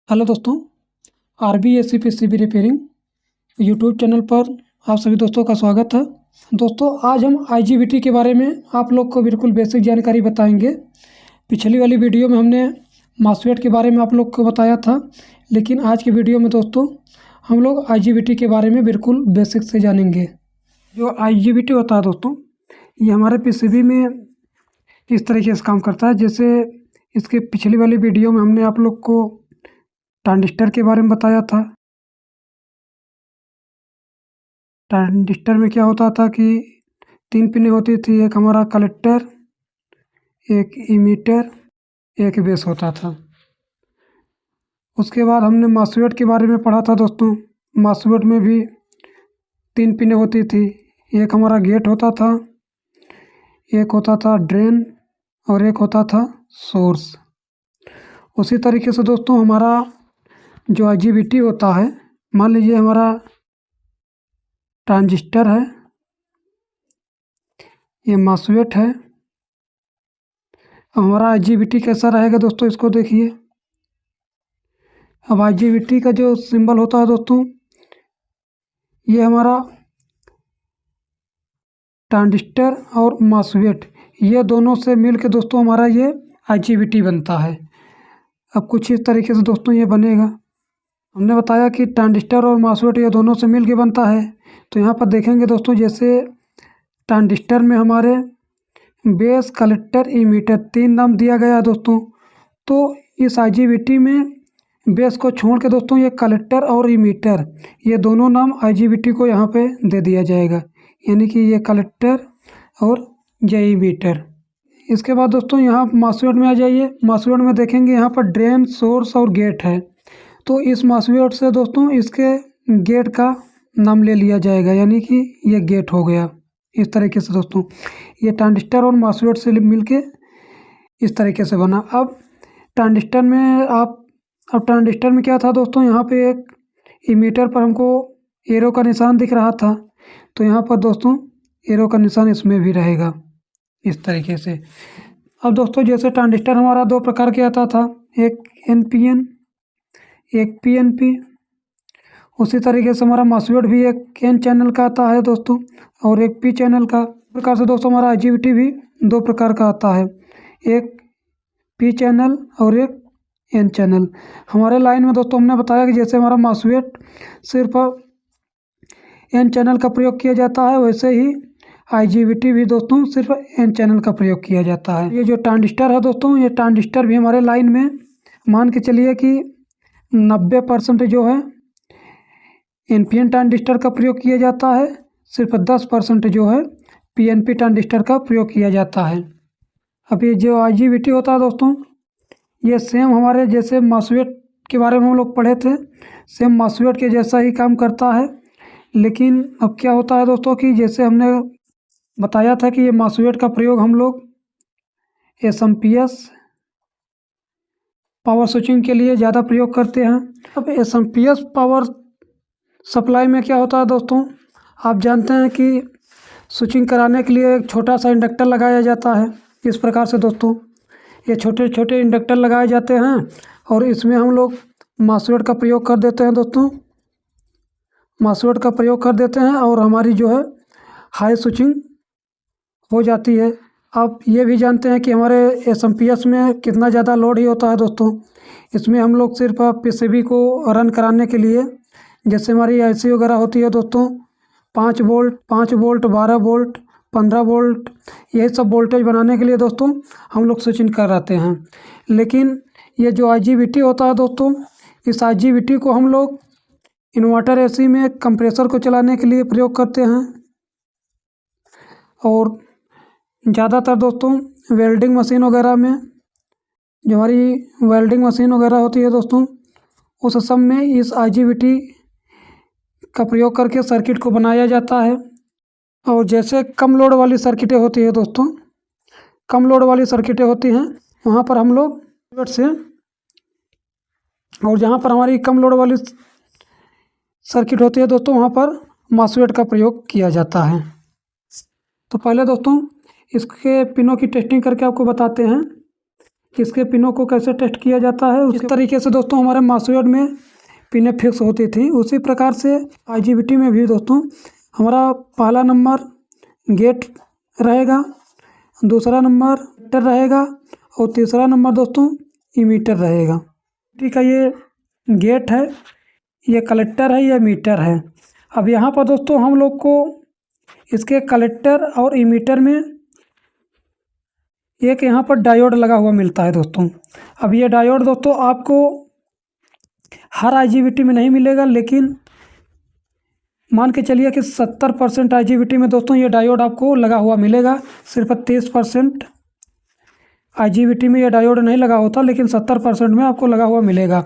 Hello दोस्तों, RBSCPCB repairing YouTube channel पर आप सभी दोस्तों का स्वागत है। दोस्तों, आज हम IGBT के बारे में आप लोग को बिल्कुल बेसिक जानकारी बताएंगे। पिछली वाली वीडियो में हमने मॉसफेट के बारे में आप लोग को बताया था, लेकिन आज की वीडियो में दोस्तों हम लोग IGBT के बारे में बिल्कुल बेसिक से जानेंगे। जो IGBT होता है दोस्तों, ये हमारे PCB में इस तरीके से काम करता है। जैसे इसके पिछली वाली वीडियो में हमने आप लोग को ट्रांजिस्टर के बारे में बताया था। ट्रांजिस्टर में क्या होता था कि 3 पिनें होती थी, एक हमारा कलेक्टर, एक इमीटर, एक बेस होता था। उसके बाद हमने मॉसफेट के बारे में पढ़ा था दोस्तों। मॉसफेट में भी 3 पिनें होती थी, एक हमारा गेट होता था, एक होता था ड्रेन और एक होता था सोर्स। उसी तरीके से दोस्तों हमारा जो IGBT होता है, मान लीजिए हमारा ट्रांजिस्टर है, ये मॉसफेट है। अब हमारा IGBT कैसा रहेगा दोस्तों, इसको देखिए। अब IGBT का जो सिंबल होता है दोस्तों, ये हमारा ट्रांजिस्टर और मॉसफेट, ये दोनों से मिल के दोस्तों हमारा ये IGBT बनता है। अब कुछ इस तरीके से दोस्तों ये बनेगा। हमने बताया कि ट्रांजिस्टर और मॉसफेट ये दोनों से मिल के बनता है। तो यहाँ पर देखेंगे दोस्तों, जैसे ट्रांजिस्टर में हमारे बेस, कलेक्टर, इमीटर 3 नाम दिया गया है दोस्तों। तो इस IGBT में बेस को छोड़ के दोस्तों ये कलेक्टर और इमीटर, ये दोनों नाम IGBT को यहाँ पे दे दिया जाएगा, यानी कि ये कलेक्टर और ये इमीटर। इसके बाद दोस्तों यहाँ मॉसफेट में आ जाइए। मॉसफेट में देखेंगे यहाँ पर ड्रेन, सोर्स और गेट है। तो इस मॉसफेट से दोस्तों इसके गेट का नाम ले लिया जाएगा, यानी कि ये गेट हो गया। इस तरीके से दोस्तों ये ट्रांजिस्टर और मॉसफेट से मिलके इस तरीके से बना। अब ट्रांजिस्टर में क्या था दोस्तों, यहाँ पे एक इमीटर पर हमको एरो का निशान दिख रहा था, तो यहाँ पर दोस्तों एरो का निशान इसमें भी रहेगा इस तरीके से। अब दोस्तों जैसे ट्रांजिस्टर हमारा 2 प्रकार के आता था, एक NPN, एक PNP। उसी तरीके से हमारा मॉसफेट भी एक N चैनल का आता है दोस्तों और एक P चैनल का। प्रकार से दोस्तों हमारा IGBT भी 2 प्रकार का आता है, एक P चैनल और एक N चैनल। हमारे लाइन में दोस्तों हमने बताया कि जैसे हमारा मॉसफेट सिर्फ N चैनल का प्रयोग किया जाता है, वैसे ही IGBT भी दोस्तों सिर्फ N चैनल का प्रयोग किया जाता है। ये जो ट्रांजिस्टर है दोस्तों, ये ट्रांजिस्टर भी हमारे लाइन में मान के चलिए कि 90% जो है NPN ट्रांजिस्टर का प्रयोग किया जाता है, सिर्फ 10% जो है PNP ट्रांजिस्टर का प्रयोग किया जाता है। अब ये जो IGBT होता है दोस्तों, ये सेम हमारे जैसे मॉसफेट के बारे में हम लोग पढ़े थे, सेम मॉसफेट के जैसा ही काम करता है। लेकिन अब क्या होता है दोस्तों कि जैसे हमने बताया था कि ये मॉसफेट का प्रयोग हम लोग SMPS पावर स्विचिंग के लिए ज़्यादा प्रयोग करते हैं। अब SMPS पावर सप्लाई में क्या होता है दोस्तों, आप जानते हैं कि स्विचिंग कराने के लिए एक छोटा सा इंडक्टर लगाया जाता है। इस प्रकार से दोस्तों ये छोटे छोटे इंडक्टर लगाए जाते हैं और इसमें हम लोग मॉसफेट का प्रयोग कर देते हैं दोस्तों। मॉसफेट का प्रयोग कर देते हैं और हमारी जो है हाई स्विचिंग हो जाती है। आप ये भी जानते हैं कि हमारे SMPS में कितना ज़्यादा लोड ही होता है दोस्तों। इसमें हम लोग सिर्फ PCB को रन कराने के लिए, जैसे हमारी IC वगैरह होती है दोस्तों, 5 वोल्ट, 12 वोल्ट, 15 वोल्ट, यही सब वोल्टेज बनाने के लिए दोस्तों हम लोग स्विचिंग कराते हैं। लेकिन ये जो IGBT होता है दोस्तों, इस IGBT को हम लोग इन्वर्टर AC में कंप्रेसर को चलाने के लिए प्रयोग करते हैं। और ज़्यादातर दोस्तों वेल्डिंग मशीन वगैरह में, जो हमारी वेल्डिंग मशीन वगैरह होती है दोस्तों, उस सब में इस IGBT का प्रयोग करके सर्किट को बनाया जाता है। और जैसे कम लोड वाली सर्किटें होती है दोस्तों, कम लोड वाली सर्किटें होती हैं, वहाँ पर हम लोग से, और जहाँ पर हमारी कम लोड वाली सर्किट होती है दोस्तों, वहाँ पर मॉसफेट का प्रयोग किया जाता है। तो पहले दोस्तों इसके पिनों की टेस्टिंग करके आपको बताते हैं। कि इसके पिनों को कैसे टेस्ट किया जाता है। इस तरीके से दोस्तों हमारे मासूएट में पिनें फिक्स होती थी, उसी प्रकार से IGBT में भी दोस्तों हमारा पहला नंबर गेट रहेगा, दूसरा नंबर कलेक्टर रहेगा और तीसरा नंबर दोस्तों इमीटर रहेगा। ठीक है, ये गेट है, ये कलेक्टर है, ये मीटर है। अब यहाँ पर दोस्तों हम लोग को इसके कलेक्टर और इमीटर में एक यहाँ पर डायोड लगा हुआ मिलता है दोस्तों। अब ये डायोड दोस्तों आपको हर IGBT में नहीं मिलेगा, लेकिन मान के चलिए कि 70% IGBT में दोस्तों ये डायोड आपको लगा हुआ मिलेगा। सिर्फ 30% IGBT में ये डायोड नहीं लगा होता, लेकिन 70% में आपको लगा हुआ मिलेगा।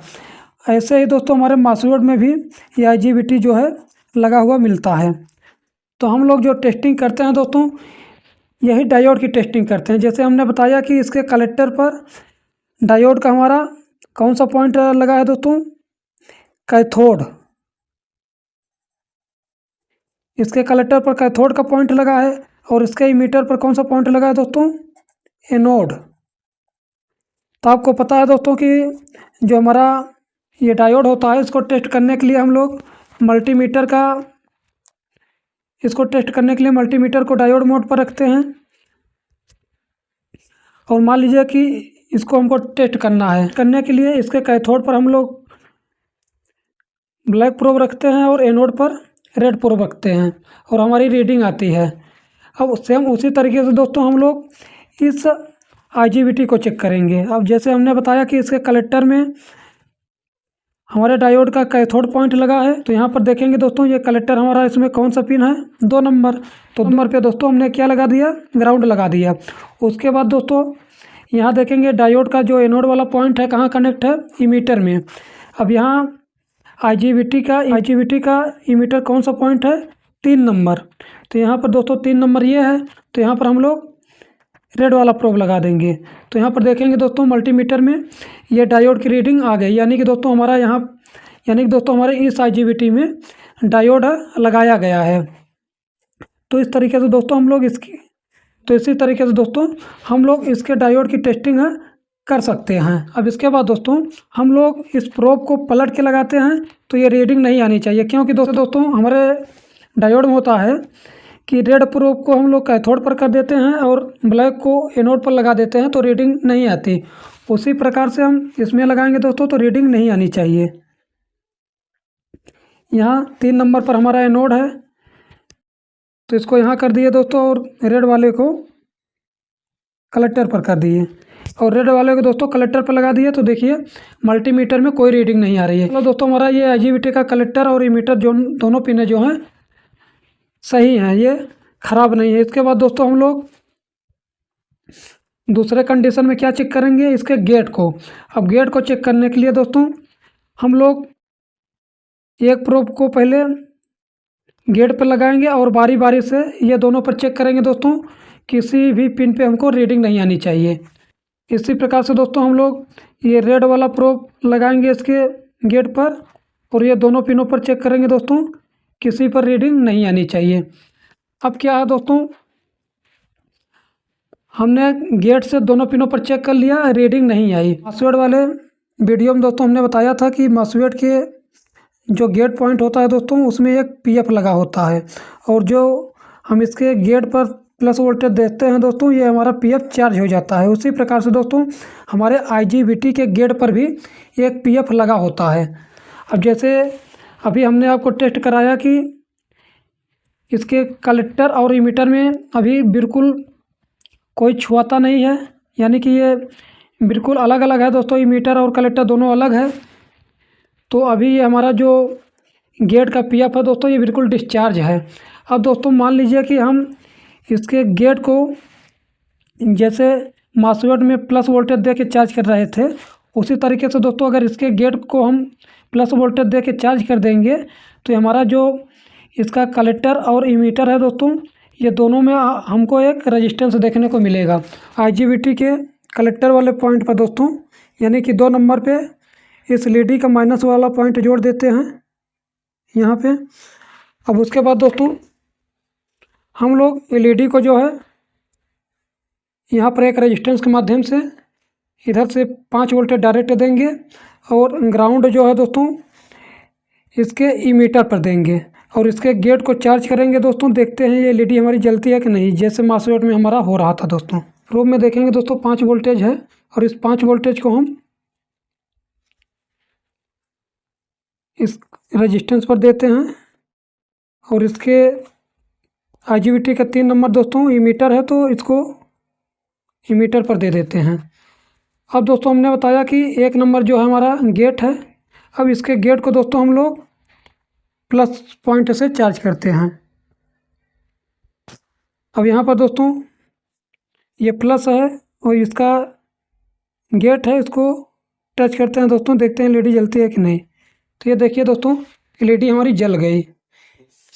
ऐसे ही दोस्तों हमारे मासूएट में भी ये IGBT जो है लगा हुआ मिलता है। तो हम लोग जो टेस्टिंग करते हैं दोस्तों, यही डायोड की टेस्टिंग करते हैं। जैसे हमने बताया कि इसके कलेक्टर पर डायोड का हमारा कौन सा पॉइंट लगा है दोस्तों, कैथोड। इसके कलेक्टर पर कैथोड का पॉइंट लगा है और इसके इमीटर पर कौन सा पॉइंट लगा है दोस्तों, एनोड। तो आपको पता है दोस्तों कि जो हमारा ये डायोड होता है, इसको टेस्ट करने के लिए हम लोग मल्टीमीटर को डायोड मोड पर रखते हैं। और मान लीजिए कि इसको हमको टेस्ट करना है, करने के लिए इसके कैथोड पर हम लोग ब्लैक प्रोब रखते हैं और एनोड पर रेड प्रोब रखते हैं और हमारी रीडिंग आती है। अब सेम उसी तरीके से दोस्तों हम लोग इस IGBT को चेक करेंगे। अब जैसे हमने बताया कि इसके कलेक्टर में हमारे डायोड का कैथोड पॉइंट लगा है, तो यहाँ पर देखेंगे दोस्तों ये कलेक्टर हमारा, इसमें कौन सा पिन है, 2 नंबर। तो 2 नंबर पे दोस्तों हमने क्या लगा दिया, ग्राउंड लगा दिया। उसके बाद दोस्तों यहाँ देखेंगे डायोड का जो एनोड वाला पॉइंट है कहाँ कनेक्ट है, इमीटर में। अब यहाँ IGBT का इमीटर कौन सा पॉइंट है, 3 नंबर। तो यहाँ पर दोस्तों 3 नंबर ये है, तो यहाँ पर हम लोग रेड वाला प्रोब लगा देंगे। तो यहाँ पर देखेंगे दोस्तों मल्टीमीटर में ये डायोड की रीडिंग आ गई, यानी कि दोस्तों हमारे इस IGBT में डायोड लगाया गया है। तो इस तरीके से दोस्तों इसी तरीके से दोस्तों हम लोग इसके डायोड की टेस्टिंग कर सकते हैं। अब इसके बाद दोस्तों हम लोग इस प्रोब को पलट के लगाते हैं, तो ये रीडिंग नहीं आनी चाहिए, क्योंकि दोस्तों हमारे डायोड में होता है कि रेड प्रोब को हम लोग कैथोड पर कर देते हैं और ब्लैक को एनोड पर लगा देते हैं, तो रीडिंग नहीं आती। उसी प्रकार से हम इसमें लगाएंगे दोस्तों, तो रीडिंग नहीं आनी चाहिए। यहाँ 3 नंबर पर हमारा एनोड है, तो इसको यहाँ कर दिए दोस्तों और रेड वाले को कलेक्टर पर कर दिए और रेड वाले को दोस्तों कलेक्टर पर लगा दिए। तो देखिए मल्टीमीटर में कोई रीडिंग नहीं आ रही है। तो दोस्तों हमारा ये IGBT का कलेक्टर और इमीटर दोनों पिने जो हैं सही हैं, ये ख़राब नहीं है। इसके बाद दोस्तों हम लोग दूसरे कंडीशन में क्या चेक करेंगे, इसके गेट को। अब गेट को चेक करने के लिए दोस्तों हम लोग एक प्रोब को पहले गेट पर लगाएंगे और बारी बारी से ये दोनों पर चेक करेंगे दोस्तों, किसी भी पिन पे हमको रीडिंग नहीं आनी चाहिए। इसी प्रकार से दोस्तों हम लोग ये रेड वाला प्रोब लगाएंगे इसके गेट पर और ये दोनों पिनों पर चेक करेंगे दोस्तों, किसी पर रीडिंग नहीं आनी चाहिए। अब क्या है दोस्तों, हमने गेट से दोनों पिनों पर चेक कर लिया, रीडिंग नहीं आई। मासूएट वाले वीडियो में दोस्तों हमने बताया था कि मासूएट के जो गेट पॉइंट होता है दोस्तों, उसमें एक PF लगा होता है और जो हम इसके गेट पर प्लस वोल्टेज देते हैं दोस्तों, ये हमारा PF चार्ज हो जाता है। उसी प्रकार से दोस्तों हमारे IGBT के गेट पर भी एक PF लगा होता है। अब जैसे अभी हमने आपको टेस्ट कराया कि इसके कलेक्टर और इमीटर में अभी बिल्कुल कोई छुआता नहीं है, यानी कि ये बिल्कुल अलग अलग है दोस्तों, इमीटर और कलेक्टर दोनों अलग है। तो अभी ये हमारा जो गेट का PF है दोस्तों, ये बिल्कुल डिस्चार्ज है। अब दोस्तों मान लीजिए कि हम इसके गेट को जैसे मासूएट में प्लस वोल्टेज दे के चार्ज कर रहे थे, उसी तरीके से दोस्तों अगर इसके गेट को हम प्लस वोल्टेज दे के चार्ज कर देंगे, तो हमारा जो इसका कलेक्टर और इमीटर है दोस्तों, ये दोनों में हमको एक रेजिस्टेंस देखने को मिलेगा। IGBT के कलेक्टर वाले पॉइंट पर दोस्तों, यानी कि 2 नंबर पे इस LED का माइनस वाला पॉइंट जोड़ देते हैं यहाँ पे। अब उसके बाद दोस्तों हम लोग LED को जो है यहाँ पर एक रेजिस्टेंस के माध्यम से इधर से 5 वोल्टेज डायरेक्ट देंगे और ग्राउंड जो है दोस्तों इसके इमीटर पर देंगे और इसके गेट को चार्ज करेंगे दोस्तों। देखते हैं ये एलईडी हमारी जलती है कि नहीं, जैसे मास्फेट में हमारा हो रहा था दोस्तों। प्रूफ में देखेंगे दोस्तों 5 वोल्टेज है और इस 5 वोल्टेज को हम इस रेजिस्टेंस पर देते हैं और इसके आईजीबीटी का 3 नंबर दोस्तों इमीटर है तो इसको इमीटर पर दे देते हैं। अब दोस्तों हमने बताया कि 1 नंबर जो है हमारा गेट है। अब इसके गेट को दोस्तों हम लोग प्लस पॉइंट से चार्ज करते हैं। अब यहाँ पर दोस्तों ये प्लस है और इसका गेट है, इसको टच करते हैं दोस्तों, देखते हैं एलईडी जलती है कि नहीं। तो ये देखिए दोस्तों एलईडी हमारी जल गई।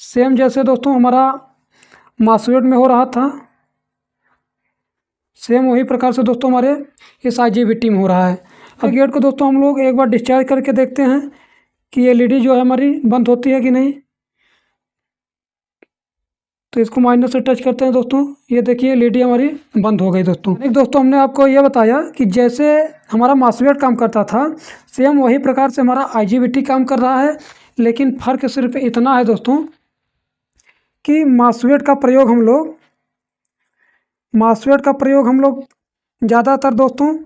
सेम जैसे दोस्तों हमारा मास्फेट में हो रहा था, सेम वही प्रकार से दोस्तों हमारे इस आईजीबीटी में हो रहा है। अब गेट को दोस्तों हम लोग एक बार डिस्चार्ज करके देखते हैं कि एलईडी जो है हमारी बंद होती है कि नहीं। तो इसको माइनस से टच करते हैं दोस्तों, ये देखिए एलईडी हमारी बंद हो गई दोस्तों। एक दोस्तों हमने आपको ये बताया कि जैसे हमारा मास्फेट काम करता था सेम वही प्रकार से हमारा आईजीबीटी काम कर रहा है, लेकिन फ़र्क सिर्फ इतना है दोस्तों कि मास्फेट का प्रयोग हम लोग ज़्यादातर दोस्तों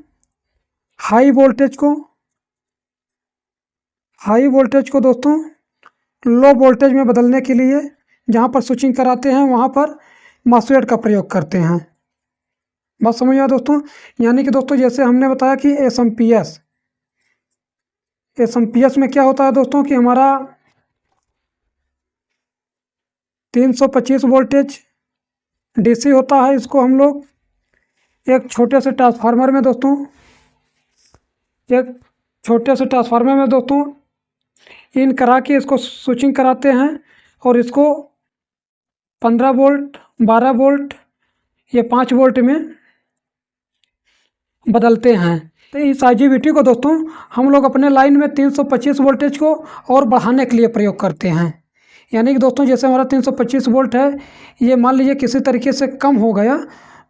हाई वोल्टेज को दोस्तों लो वोल्टेज में बदलने के लिए जहाँ पर स्विचिंग कराते हैं वहाँ पर मास्फेट का प्रयोग करते हैं। बात समझ आया दोस्तों। यानी कि दोस्तों जैसे हमने बताया कि एसएमपीएस में क्या होता है दोस्तों कि हमारा 325 वोल्टेज डीसी होता है। इसको हम लोग एक छोटे से ट्रांसफार्मर में दोस्तों इन करा के इसको स्विचिंग कराते हैं और इसको 15 वोल्ट 12 वोल्ट या 5 वोल्ट में बदलते हैं। तो इस आईजीबीटी को दोस्तों हम लोग अपने लाइन में 325 वोल्टेज को और बढ़ाने के लिए प्रयोग करते हैं। यानी कि दोस्तों जैसे हमारा 325 वोल्ट है, ये मान लीजिए किसी तरीके से कम हो गया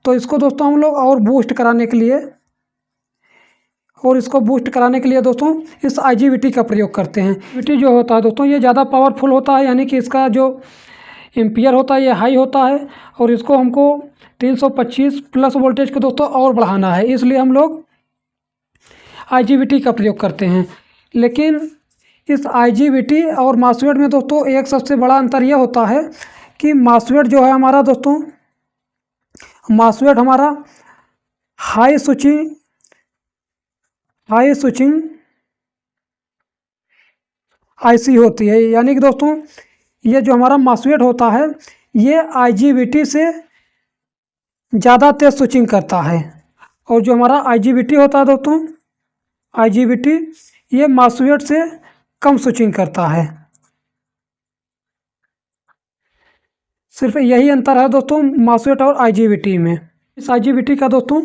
तो इसको दोस्तों हम लोग और बूस्ट कराने के लिए दोस्तों इस आईजीबीटी का प्रयोग करते हैं। आईजीबीटी जो होता है दोस्तों ये ज़्यादा पावरफुल होता है, यानी कि इसका जो एम्पियर होता है ये हाई होता है और इसको हमको 325 प्लस वोल्टेज को दोस्तों और बढ़ाना है, इसलिए हम लोग आईजीबीटी का प्रयोग करते हैं। लेकिन इस आईजीबीटी और मास्फेट में दोस्तों एक सबसे बड़ा अंतर यह होता है कि मास्फेट जो है हमारा दोस्तों हाई स्विचिंग आईसी होती है। यानी कि दोस्तों ये जो हमारा मास्फेट होता है ये आईजीबीटी से ज़्यादा तेज स्विचिंग करता है और जो हमारा आईजीबीटी होता है दोस्तों ये मास्फेट से कम स्विचिंग करता है। सिर्फ यही अंतर है दोस्तों मास्फेट और आईजीबीटी में। इस आईजीबीटी का दोस्तों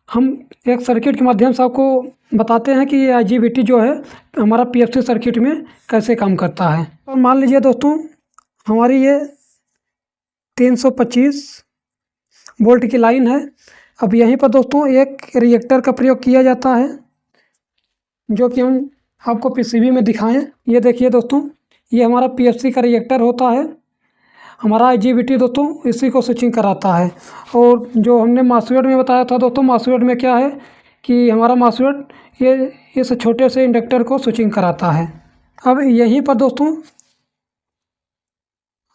हम एक सर्किट के माध्यम से आपको बताते हैं कि ये आईजीबीटी जो है हमारा पीएफसी सर्किट में कैसे काम करता है। और मान लीजिए दोस्तों हमारी ये 325 वोल्ट की लाइन है। अब यहीं पर दोस्तों एक रिएक्टर का प्रयोग किया जाता है जो कि हम आपको पीसीबी में दिखाएं। ये देखिए दोस्तों ये हमारा पीएफसी का रिएक्टर होता है। हमारा आईजीबीटी दोस्तों इसी को स्विचिंग कराता है। और जो हमने मास्फेट में बताया था दोस्तों, मास्फेट में क्या है कि हमारा मास्फेट ये इस छोटे से इंडक्टर को स्विचिंग कराता है। अब यहीं पर दोस्तों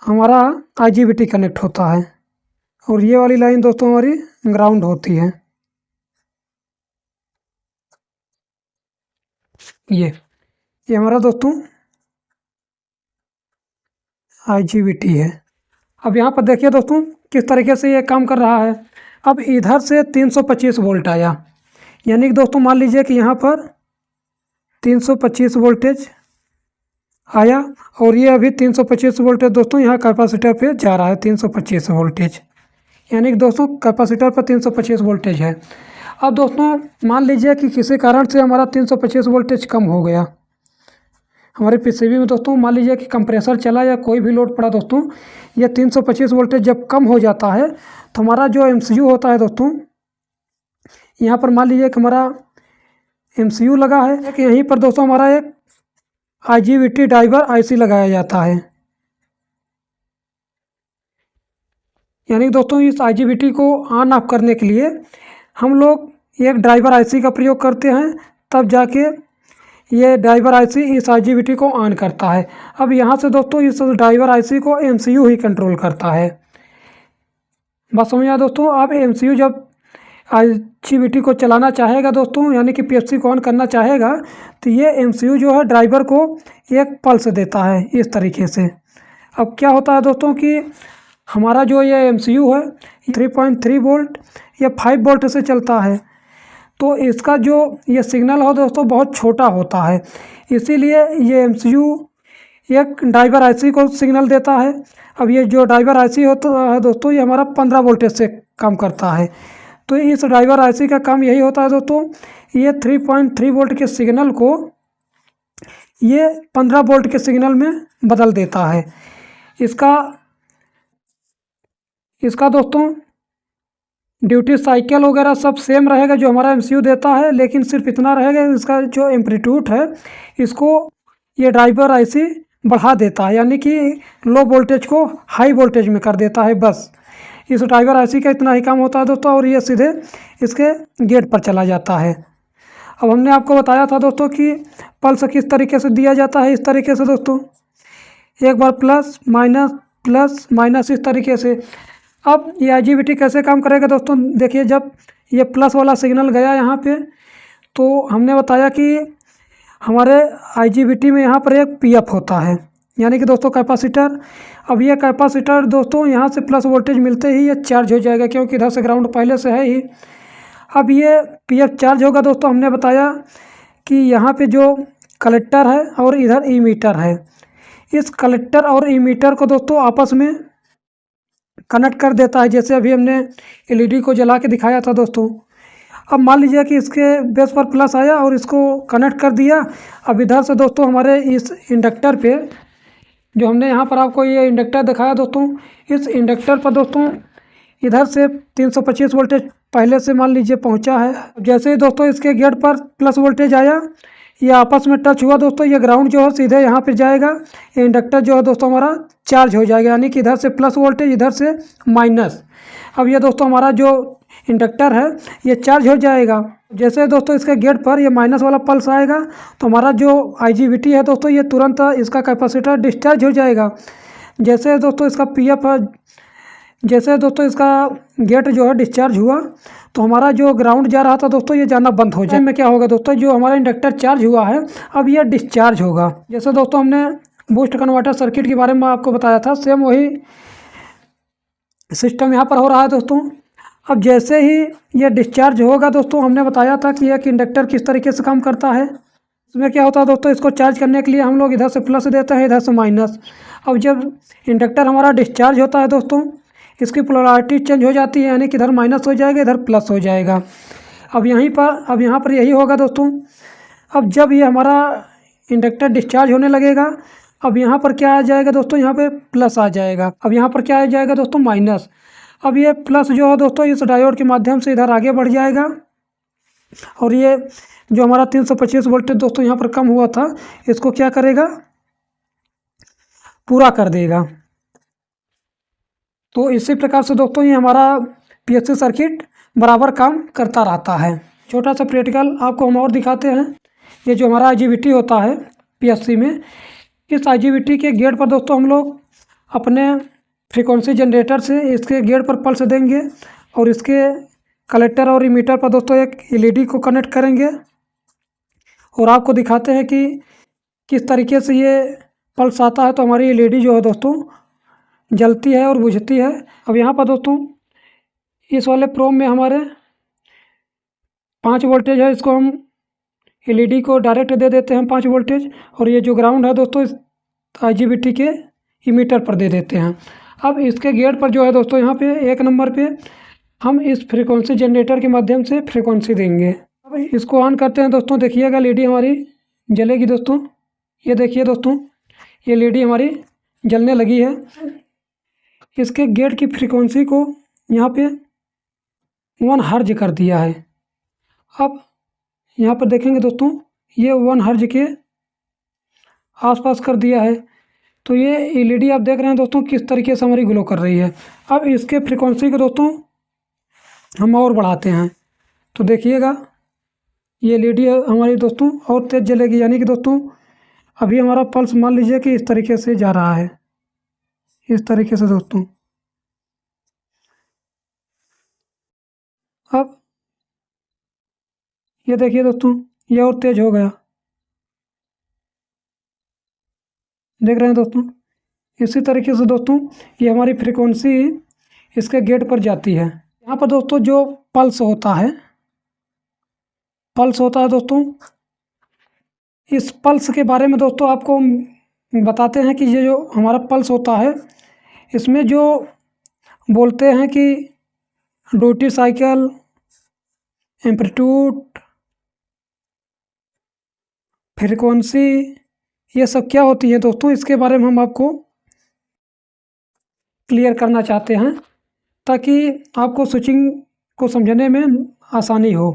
हमारा आईजीबीटी कनेक्ट होता है और ये वाली लाइन दोस्तों हमारी ग्राउंड होती है। ये हमारा दोस्तों आईजीबीटी है। अब यहाँ पर देखिए दोस्तों किस तरीके से ये काम कर रहा है। अब इधर से 325 वोल्ट आया, यानी कि दोस्तों मान लीजिए कि यहाँ पर 325 वोल्टेज आया और ये अभी 325 वोल्टेज दोस्तों यहाँ कैपेसिटर पे जा रहा है 325 वोल्टेज, यानी कि दोस्तों कैपेसिटर पर 325 वोल्टेज है। अब दोस्तों मान लीजिए कि किसी कारण से हमारा 325 वोल्टेज कम हो गया हमारे पीसीबी में दोस्तों, मान लीजिए कि कंप्रेसर चला या कोई भी लोड पड़ा दोस्तों, ये 325 वोल्टेज जब कम हो जाता है तो हमारा जो एमसीयू होता है दोस्तों यहाँ पर मान लीजिए कि हमारा MCU लगा है कि यहीं पर दोस्तों हमारा एक IGBT ड्राइवर IC लगाया जाता है। यानी दोस्तों इस IGBT को ऑन ऑफ करने के लिए हम लोग एक ड्राइवर IC का प्रयोग करते हैं, तब जाके ये ड्राइवर IC इस IGBT को ऑन करता है। अब यहाँ से दोस्तों इस ड्राइवर IC को MCU ही कंट्रोल करता है। बात समझ आया दोस्तों। अब MCU जब IGBT को चलाना चाहेगा दोस्तों, यानी कि PFC को ऑन करना चाहेगा, तो ये MCU जो है ड्राइवर को एक पल्स देता है इस तरीके से। अब क्या होता है दोस्तों कि हमारा जो ये MCU है 3.3 वोल्ट या 5 वोल्ट से चलता है, तो इसका जो ये सिग्नल हो दोस्तों बहुत छोटा होता है, इसीलिए ये MCU एक ड्राइवर IC को सिग्नल देता है। अब ये जो ड्राइवर IC होता है दोस्तों, ये हमारा 15 वोल्टेज से काम करता है। तो इस ड्राइवर IC का काम यही होता है दोस्तों, ये 3.3 वोल्ट के सिग्नल को ये 15 वोल्ट के सिग्नल में बदल देता है। इसका दोस्तों ड्यूटी साइकिल वगैरह सब सेम रहेगा जो हमारा MCU देता है, लेकिन सिर्फ इतना रहेगा इसका जो एम्पलीट्यूड है इसको ये ड्राइवर IC बढ़ा देता है, यानी कि लो वोल्टेज को हाई वोल्टेज में कर देता है। बस इस ड्राइवर IC का इतना ही काम होता है दोस्तों, और ये सीधे इसके गेट पर चला जाता है। अब हमने आपको बताया था दोस्तों कि पल्स किस तरीके से दिया जाता है। इस तरीके से दोस्तों, एक बार प्लस माइनस इस तरीके से। अब ये IGBT कैसे काम करेगा दोस्तों, देखिए जब ये प्लस वाला सिग्नल गया यहाँ पे, तो हमने बताया कि हमारे IGBT में यहाँ पर एक PF होता है, यानी कि दोस्तों कैपेसिटर। अब ये कैपेसिटर दोस्तों यहाँ से प्लस वोल्टेज मिलते ही ये चार्ज हो जाएगा, क्योंकि इधर से ग्राउंड पहले से है ही। अब ये PF चार्ज होगा दोस्तों, हमने बताया कि यहाँ पे जो कलेक्टर है और इधर इमीटर है, इस कलेक्टर और इमीटर को दोस्तों आपस में कनेक्ट कर देता है, जैसे अभी हमने LED को जला के दिखाया था दोस्तों। अब मान लीजिए कि इसके बेस पर प्लस आया और इसको कनेक्ट कर दिया। अब इधर से दोस्तों हमारे इस इंडक्टर पे, जो हमने यहाँ पर आपको ये इंडक्टर दिखाया दोस्तों, इस इंडक्टर पर दोस्तों इधर से 325 वोल्टेज पहले से मान लीजिए पहुँचा है। जैसे ही दोस्तों इसके गेट पर प्लस वोल्टेज आया, ये आपस में टच हुआ दोस्तों, ये ग्राउंड जो है सीधे यहाँ पे जाएगा, ये इंडक्टर जो है दोस्तों हमारा चार्ज हो जाएगा, यानी कि इधर से प्लस वोल्टेज इधर से माइनस। अब ये दोस्तों हमारा जो इंडक्टर है ये चार्ज हो जाएगा। जैसे दोस्तों इसके गेट पर ये माइनस वाला पल्स आएगा, तो हमारा जो IGBT है दोस्तों ये तुरंत इसका कैपेसिटर डिस्चार्ज हो जाएगा। जैसे दोस्तों इसका PF है, जैसे दोस्तों इसका गेट जो है डिस्चार्ज हुआ, तो हमारा जो ग्राउंड जा रहा था दोस्तों ये जाना बंद हो जाए। में क्या होगा दोस्तों, जो हमारा इंडक्टर चार्ज हुआ है अब ये डिस्चार्ज होगा। जैसे दोस्तों हमने बूस्ट कन्वर्टर सर्किट के बारे में आपको बताया था, सेम वही सिस्टम यहाँ पर हो रहा है दोस्तों। अब जैसे ही ये डिस्चार्ज होगा दोस्तों, हमने बताया था कि एक इंडक्टर किस तरीके से काम करता है। इसमें क्या होता है दोस्तों, इसको चार्ज करने के लिए हम लोग इधर से प्लस देते हैं, इधर से माइनस। अब जब इंडक्टर हमारा डिस्चार्ज होता है दोस्तों, इसकी पोलैरिटी चेंज हो जाती है, यानी कि इधर माइनस हो जाएगा, इधर प्लस हो जाएगा। अब यहाँ पर यही होगा दोस्तों। अब जब ये हमारा इंडक्टर डिस्चार्ज होने लगेगा, अब यहाँ पर क्या आ जाएगा दोस्तों, यहाँ पे प्लस आ जाएगा। अब यहाँ पर क्या आ जाएगा दोस्तों, माइनस। अब ये प्लस जो है दोस्तों इस डायोड के माध्यम से इधर आगे बढ़ जाएगा, और ये जो हमारा 325 वोल्टेज दोस्तों यहाँ पर कम हुआ था, इसको क्या करेगा, पूरा कर देगा। तो इसी प्रकार से दोस्तों ये हमारा PFC सर्किट बराबर काम करता रहता है। छोटा सा प्रैक्टिकल आपको हम और दिखाते हैं। ये जो हमारा IGBT होता है PFC में, इस IGBT के गेट पर दोस्तों हम लोग अपने फ्रीक्वेंसी जनरेटर से इसके गेट पर पल्स देंगे, और इसके कलेक्टर और इमीटर पर दोस्तों एक LED को कनेक्ट करेंगे, और आपको दिखाते हैं कि किस तरीके से ये पल्स आता है। तो हमारी LED जो है दोस्तों जलती है और बुझती है। अब यहाँ पर दोस्तों इस वाले प्रोम में हमारे 5 वोल्टेज है, इसको हम LED को डायरेक्ट दे देते हैं 5 वोल्टेज, और ये जो ग्राउंड है दोस्तों इस IGBT के इमीटर पर दे देते हैं। अब इसके गेट पर जो है दोस्तों यहाँ पे 1 नंबर पे हम इस फ्रीक्वेंसी जनरेटर के माध्यम से फ्रीक्वेंसी देंगे। अब इसको ऑन करते हैं दोस्तों, देखिएगा LED हमारी जलेगी दोस्तों। ये देखिए दोस्तों, ये LED हमारी जलने लगी है। इसके गेट की फ्रीक्वेंसी को यहाँ पे 1 हर्ज कर दिया है। अब यहाँ पर देखेंगे दोस्तों, ये 1 हर्ज के आसपास कर दिया है। तो ये एलईडी आप देख रहे हैं दोस्तों किस तरीके से हमारी ग्लो कर रही है। अब इसके फ्रीक्वेंसी को दोस्तों हम और बढ़ाते हैं, तो देखिएगा ये एलईडी हमारी दोस्तों और तेज़ जलेगी। यानी कि दोस्तों अभी हमारा पल्स मान लीजिए कि इस तरीके से जा रहा है, इस तरीके से दोस्तों। अब ये देखिए दोस्तों, ये और तेज़ हो गया, देख रहे हैं दोस्तों। इसी तरीके से दोस्तों ये हमारी फ्रीक्वेंसी इसके गेट पर जाती है। यहाँ पर दोस्तों जो पल्स होता है दोस्तों, इस पल्स के बारे में दोस्तों आपको बताते हैं कि ये जो हमारा पल्स होता है, इसमें जो बोलते हैं कि ड्यूटी साइकिल, एम्पलीट्यूड, फ्रीक्वेंसी, ये सब क्या होती है दोस्तों, इसके बारे में हम आपको क्लियर करना चाहते हैं ताकि आपको स्विचिंग को समझने में आसानी हो।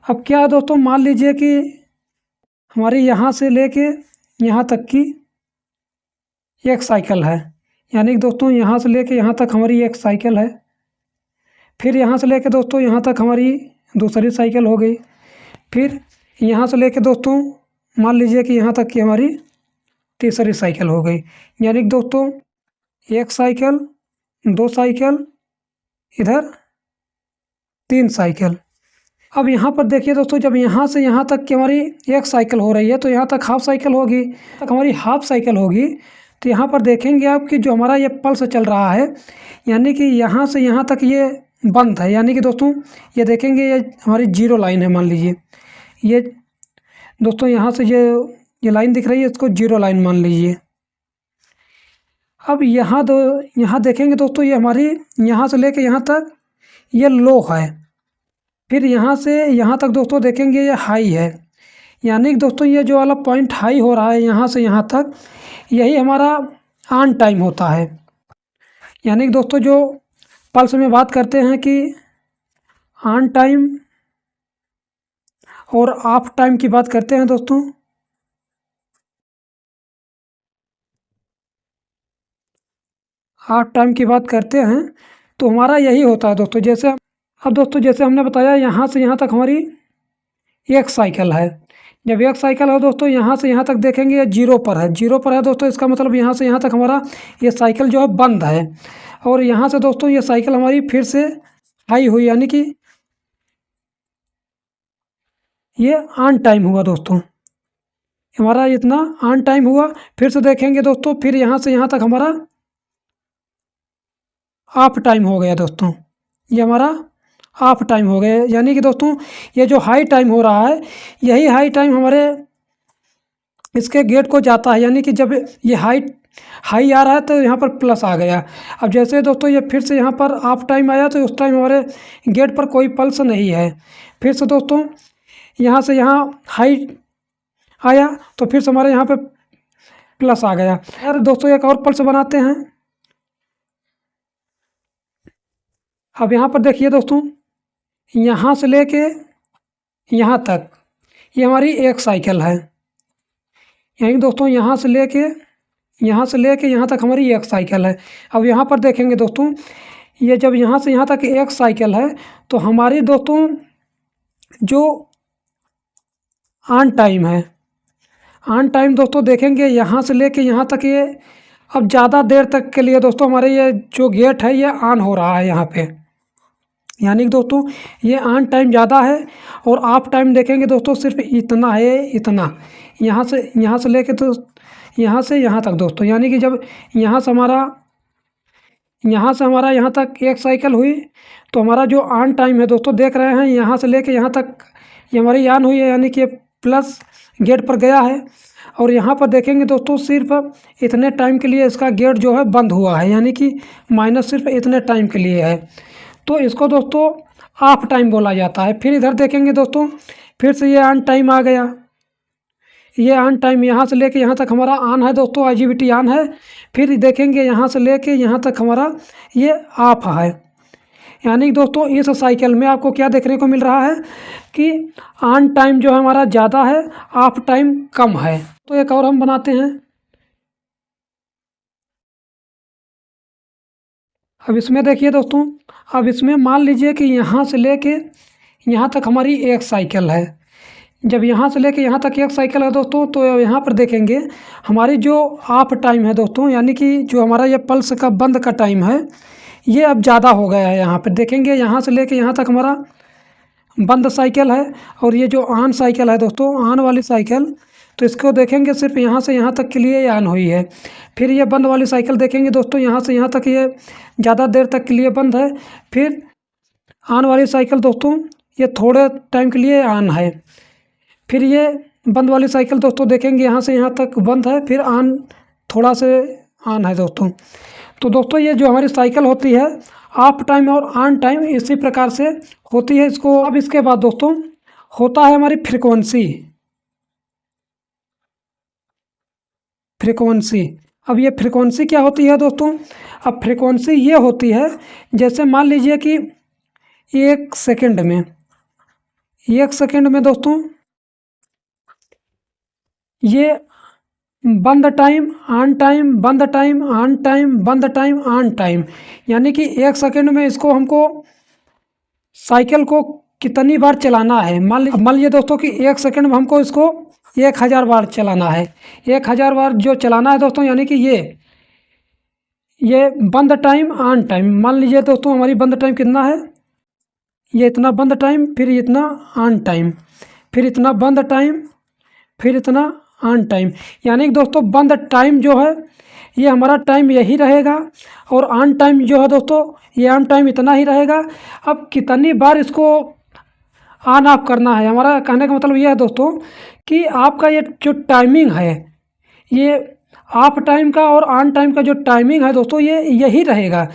अब क्या है दोस्तों, मान लीजिए कि हमारी यहाँ से लेके यहाँ तक की एक साइकिल है। यानी कि दोस्तों यहाँ से लेके यहाँ तक हमारी एक साइकिल है। फिर यहाँ से लेके दोस्तों यहाँ तक हमारी दूसरी साइकिल हो गई। फिर यहाँ से लेके दोस्तों मान लीजिए कि यहाँ तक की हमारी तीसरी साइकिल हो गई। यानी कि दोस्तों एक साइकिल, 2 साइकिल, इधर 3 साइकिल। अब यहाँ पर देखिए दोस्तों, जब यहाँ से यहाँ तक की हमारी एक साइकिल हो रही है तो यहाँ तक हाफ साइकिल होगी। तक हमारी हाफ साइकिल होगी तो यहाँ पर देखेंगे आप कि जो हमारा ये पल्स चल रहा है, यानी कि यहाँ से यहाँ तक ये बंद है। यानी कि दोस्तों ये देखेंगे ये हमारी जीरो लाइन है। मान लीजिए ये दोस्तों यहाँ से ये लाइन दिख रही है, इसको जीरो लाइन मान लीजिए। अब यहाँ देखेंगे दोस्तों, ये हमारी यहाँ से लेके यहाँ तक ये लो है। फिर यहाँ से यहाँ तक दोस्तों देखेंगे ये हाई है। यानी कि दोस्तों ये जो वाला पॉइंट हाई हो रहा है यहाँ से यहाँ तक, यही हमारा ऑन टाइम होता है। यानी कि दोस्तों जो पल्स में बात करते हैं कि ऑन टाइम और ऑफ टाइम की बात करते हैं दोस्तों। ऑफ टाइम की बात करते हैं तो हमारा यही होता है दोस्तों। जैसे अब दोस्तों जैसे हमने बताया यहाँ से यहाँ तक हमारी एक साइकिल है। जब एक साइकिल है दोस्तों, यहाँ से यहाँ तक देखेंगे ये जीरो पर है। जीरो पर है दोस्तों, इसका मतलब यहाँ से यहाँ तक हमारा ये साइकिल जो है बंद है। और यहाँ से दोस्तों ये साइकिल हमारी फिर से हाई हुई, यानी कि ये ऑन टाइम हुआ दोस्तों। हमारा इतना ऑन टाइम हुआ। फिर से देखेंगे दोस्तों, फिर यहाँ से यहाँ तक हमारा ऑफ टाइम हो गया दोस्तों। ये हमारा ऑफ टाइम हो गया। यानी कि दोस्तों ये जो हाई टाइम हो रहा है, यही हाई टाइम हमारे इसके गेट को जाता है। यानी कि जब ये हाई आ रहा है तो यहाँ पर प्लस आ गया। अब जैसे दोस्तों ये फिर से यहाँ पर ऑफ टाइम आया तो उस टाइम हमारे गेट पर कोई पल्स नहीं है। फिर से दोस्तों यहाँ से यहाँ हाई आया तो फिर से हमारे यहाँ पे प्लस आ गया। यार दोस्तों एक और पल्स बनाते हैं। अब यहाँ पर देखिए दोस्तों, यहाँ से लेके यहाँ तक ये हमारी एक साइकिल है। यानी दोस्तों यहाँ से लेके यहाँ तक हमारी एक साइकिल है। अब यहाँ पर देखेंगे दोस्तों, ये जब यहाँ से यहाँ तक एक साइकिल है तो हमारी दोस्तों जो ऑन टाइम है, ऑन टाइम दोस्तों देखेंगे यहाँ से लेके यहाँ तक ये अब ज़्यादा देर तक के लिए दोस्तों हमारे ये जो गेट है ये ऑन हो रहा है यहाँ पे। यानी कि दोस्तों ये ऑन टाइम ज़्यादा है और ऑफ टाइम देखेंगे दोस्तों सिर्फ इतना है, इतना। यहाँ से लेके तो यहाँ से यहाँ तक दोस्तों। यानी कि जब यहाँ से हमारा यहाँ तक एक साइकिल हुई तो हमारा जो ऑन टाइम है दोस्तों देख रहे हैं, यहाँ से लेके यहाँ तक ये हमारी ऑन हुई है। यानी कि प्लस गेट पर गया है। और यहाँ पर देखेंगे दोस्तों सिर्फ इतने टाइम के लिए इसका गेट जो है बंद हुआ है। यानी कि माइनस सिर्फ इतने टाइम के लिए है, तो इसको दोस्तों ऑफ टाइम बोला जाता है। फिर इधर देखेंगे दोस्तों, फिर से ये ऑन टाइम आ गया। ये ऑन टाइम यहाँ से लेके यहाँ तक हमारा ऑन है दोस्तों, IGBT ऑन है। फिर देखेंगे यहाँ से लेके यहाँ तक हमारा ये ऑफ है। यानी कि दोस्तों इस साइकिल में आपको क्या देखने को मिल रहा है कि ऑन टाइम जो है हमारा ज़्यादा है, ऑफ टाइम कम है। तो एक और हम बनाते हैं। अब इसमें देखिए दोस्तों, अब इसमें मान लीजिए कि यहाँ से लेके यहाँ तक हमारी एक साइकिल है। जब यहाँ से लेके यहाँ तक एक साइकिल है दोस्तों, तो यहाँ पर देखेंगे हमारी जो ऑफ टाइम है दोस्तों, यानी कि जो हमारा ये पल्स का बंद का टाइम है, ये अब ज़्यादा हो गया है। यहाँ पर देखेंगे यहाँ से लेके यहाँ तक हमारा बंद साइकिल है, और ये जो ऑन साइकिल है दोस्तों, ऑन वाली साइकिल, तो इसको देखेंगे सिर्फ यहाँ से यहाँ तक के लिए ये ऑन हुई है। फिर ये बंद वाली साइकिल देखेंगे दोस्तों, यहाँ से यहाँ तक ये ज़्यादा देर तक के लिए बंद है। फिर ऑन वाली साइकिल दोस्तों, ये थोड़े टाइम के लिए ऑन है। फिर ये बंद वाली साइकिल दोस्तों देखेंगे यहाँ से यहाँ तक बंद है, फिर ऑन थोड़ा से ऑन है दोस्तों। तो दोस्तों ये जो हमारी साइकिल होती है ऑफ टाइम और ऑन टाइम इसी प्रकार से होती है इसको। अब इसके बाद दोस्तों होता है हमारी फ्रीक्वेंसी। अब ये फ्रीक्वेंसी क्या होती है दोस्तों? अब फ्रीक्वेंसी ये होती है, जैसे मान लीजिए कि एक सेकंड में दोस्तों ये बंद टाइम ऑन टाइम, बंद टाइम ऑन टाइम, बंद टाइम ऑन टाइम, यानी कि एक सेकंड में इसको हमको साइकिल को कितनी बार चलाना है। मान लीजिए दोस्तों कि एक सेकंड में हमको इसको 1000 बार चलाना है। 1000 बार जो चलाना है दोस्तों, यानी कि ये बंद टाइम ऑन टाइम। मान लीजिए दोस्तों हमारी बंद टाइम कितना है, ये इतना बंद टाइम, फिर इतना ऑन टाइम, फिर इतना बंद टाइम, फिर इतना ऑन टाइम। यानी कि दोस्तों बंद टाइम जो है ये हमारा टाइम यही रहेगा, और ऑन टाइम जो है दोस्तों ये ऑन टाइम इतना ही रहेगा। अब कितनी बार इसको ऑन ऑफ करना है, हमारा कहने का मतलब ये है दोस्तों कि आपका ये जो टाइमिंग है, ये ऑफ टाइम का और ऑन टाइम का जो टाइमिंग है दोस्तों ये यही रहेगा,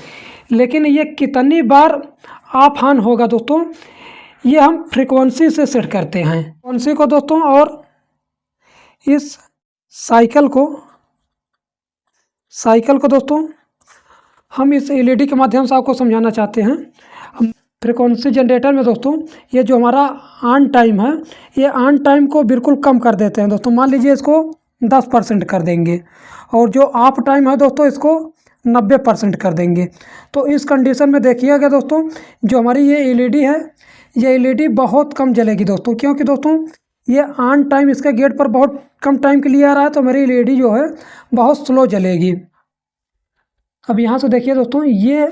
लेकिन ये कितनी बार ऑफ ऑन होगा दोस्तों, ये हम फ्रीक्वेंसी से सेट करते हैं। फ्रीक्वेंसी को दोस्तों, और इस साइकिल को दोस्तों हम इस एलईडी के माध्यम से आपको समझाना चाहते हैं। फ्रीक्वेंसी जनरेटर में दोस्तों ये जो हमारा ऑन टाइम है, ये ऑन टाइम को बिल्कुल कम कर देते हैं दोस्तों। मान लीजिए इसको 10% कर देंगे, और जो ऑफ टाइम है दोस्तों इसको 90% कर देंगे। तो इस कंडीशन में देखिएगा दोस्तों, जो हमारी ये एलईडी है, ये एलईडी बहुत कम जलेगी दोस्तों, क्योंकि दोस्तों ये ऑन टाइम इसके गेट पर बहुत कम टाइम के लिए आ रहा है, तो मेरी एलईडी जो है बहुत स्लो जलेगी। अब यहाँ से देखिए दोस्तों, ये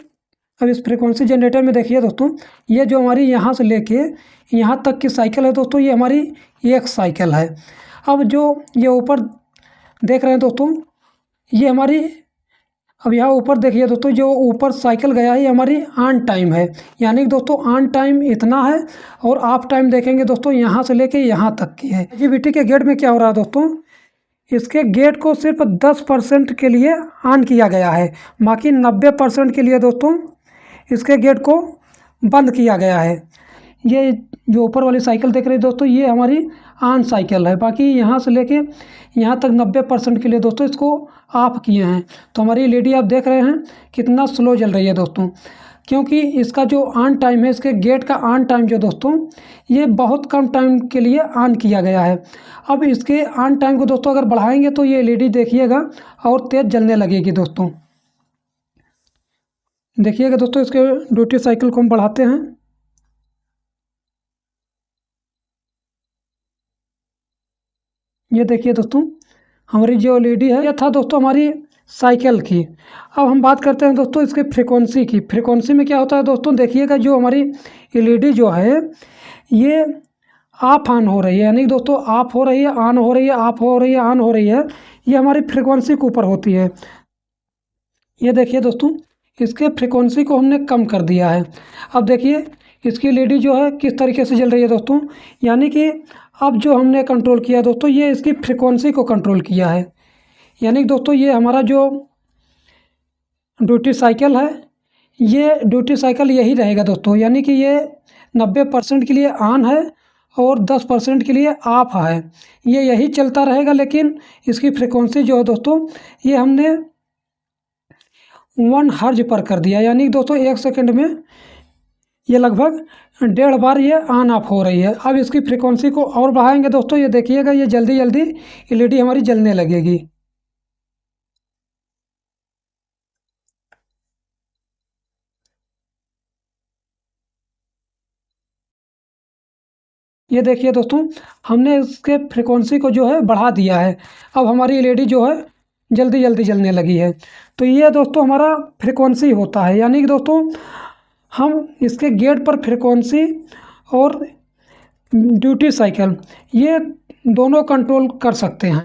अब इस फ्रीक्वेंसी जनरेटर में देखिए दोस्तों, ये जो हमारी यहाँ से लेके यहाँ तक की साइकिल है दोस्तों, ये हमारी एक साइकिल है। अब जो ये ऊपर देख रहे हैं दोस्तों, ये हमारी, अब यहाँ ऊपर देखिए दोस्तों, जो ऊपर साइकिल गया है ये हमारी ऑन टाइम है, यानी कि दोस्तों ऑन टाइम इतना है, और ऑफ टाइम देखेंगे दोस्तों यहाँ से लेके यहाँ तक की है। आईजीबीटी के गेट में क्या हो रहा है दोस्तों, इसके गेट को सिर्फ 10% के लिए ऑन किया गया है, बाकी 90% के लिए दोस्तों इसके गेट को बंद किया गया है। ये जो ऊपर वाली साइकिल देख रहे हैं दोस्तों, ये हमारी ऑन साइकिल है, बाकी यहाँ से लेके यहाँ तक 90% के लिए दोस्तों इसको ऑफ किए हैं। तो हमारी एलईडी आप देख रहे हैं कितना स्लो जल रही है दोस्तों, क्योंकि इसका जो ऑन टाइम है, इसके गेट का ऑन टाइम जो दोस्तों ये बहुत कम टाइम के लिए ऑन किया गया है। अब इसके ऑन टाइम को दोस्तों अगर बढ़ाएंगे तो ये एलईडी देखिएगा और तेज़ जलने लगेगी दोस्तों। देखिएगा दोस्तों, इसके ड्यूटी साइकिल को हम बढ़ाते हैं। ये देखिए दोस्तों, हमारी जो एलईडी है, ये था दोस्तों हमारी साइकिल की। अब हम बात करते हैं दोस्तों इसके फ्रीक्वेंसी की। फ्रीक्वेंसी में क्या होता है दोस्तों, देखिएगा जो हमारी एलईडी जो है ये ऑफ ऑन हो रही है, यानी दोस्तों ऑफ हो रही है, ऑन हो रही है, ऑफ हो रही है, ऑन हो रही है, ये हमारी फ्रीक्वेंसी के ऊपर होती है। ये देखिए दोस्तों, इसके फ्रीक्वेंसी को हमने कम कर दिया है। अब देखिए इसकी एलईडी जो है किस तरीके से जल रही है दोस्तों, यानी कि अब जो हमने कंट्रोल किया दोस्तों, ये इसकी फ्रीक्वेंसी को कंट्रोल किया है। यानी कि दोस्तों ये हमारा जो ड्यूटी साइकिल है, ये ड्यूटी साइकिल यही रहेगा दोस्तों, यानी कि ये 90% के लिए ऑन है और 10% के लिए ऑफ है, ये यही चलता रहेगा। लेकिन इसकी फ्रीक्वेंसी जो है दोस्तों, ये हमने 1 हर्ज पर कर दिया, यानी कि दोस्तों 1 सेकंड में ये लगभग 1.5 बार ये ऑन ऑफ हो रही है। अब इसकी फ्रीक्वेंसी को और बढ़ाएंगे दोस्तों, ये देखिएगा ये जल्दी जल्दी एलईडी हमारी जलने लगेगी। ये देखिए दोस्तों, हमने इसके फ्रीक्वेंसी को जो है बढ़ा दिया है। अब हमारी एलईडी जो है जल्दी जल्दी जलने लगी है। तो ये दोस्तों हमारा फ्रीक्वेंसी होता है, यानी कि दोस्तों हम इसके गेट पर फ्रीक्वेंसी और ड्यूटी साइकिल ये दोनों कंट्रोल कर सकते हैं।